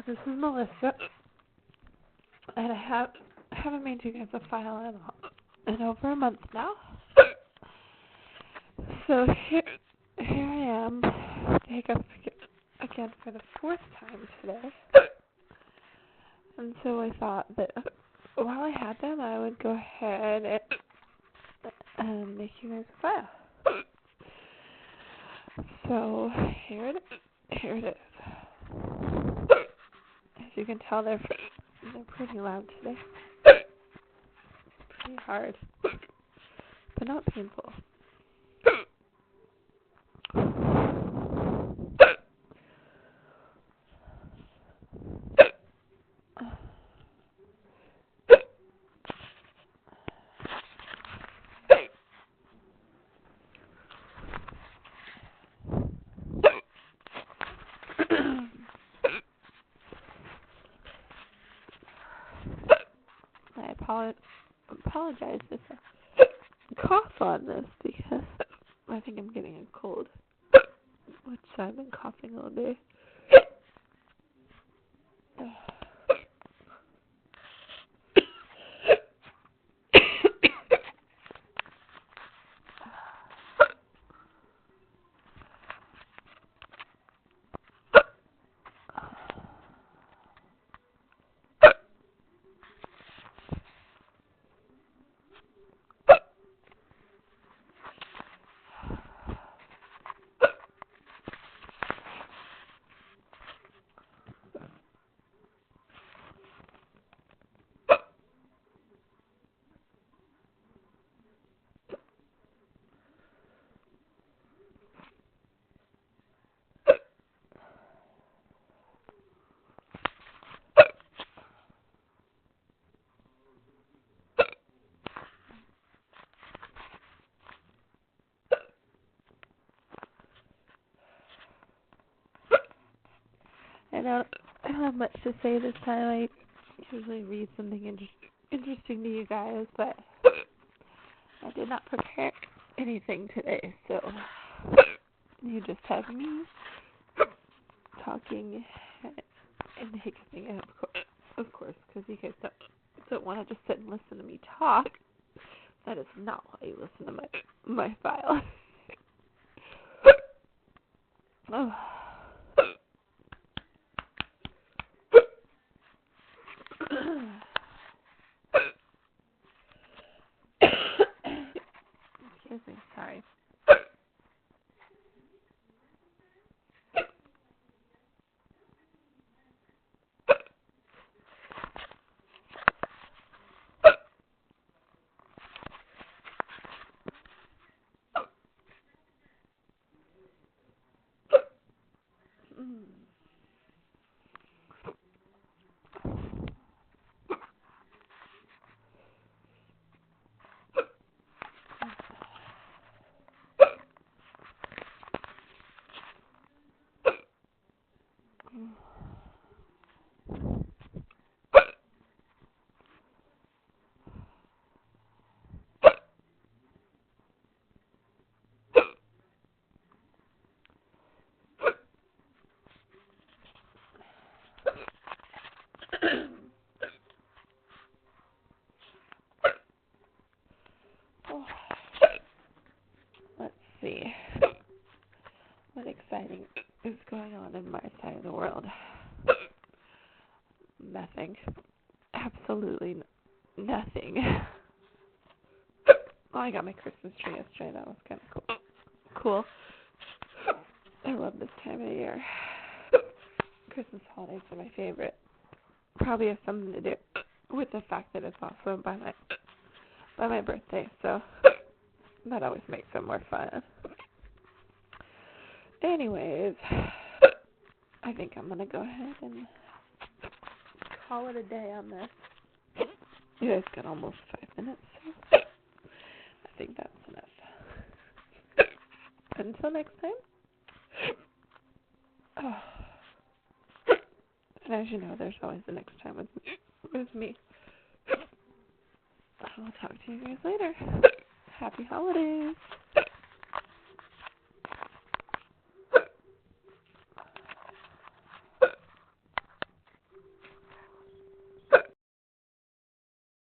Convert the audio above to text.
This is Melissa, and I haven't made you guys a file in over a month now. So here I am, Hiccups again for the fourth time today. And so I thought that while I had them, I would go ahead and make you guys a file. So here it is. As you can tell, they're pretty loud today. Pretty hard, but not painful. I apologize if I cough on this because I think I'm getting a cold, which I've been coughing all day. I don't have much to say this time. I usually read something interesting to you guys, but I did not prepare anything today, so you just have me talking and hiccuping, of course, because you guys don't want to just sit and listen to me talk. That is not why you listen to my file. Oh. Excuse me, sorry. Let's see. What exciting is going on in my side of the world? Nothing. Absolutely nothing. Oh, I got my Christmas tree yesterday. That was kind of cool. I love this time of year. Christmas holidays are my favorite. Probably has something to do with the fact that it's also by my birthday, so that always makes it more fun. Anyways, I think I'm going to go ahead and call it a day on this. You guys got almost 5 minutes, so I think that's enough. Until next time. Oh. And as you know, there's always the next time with me. I'll talk to you guys later. Happy holidays.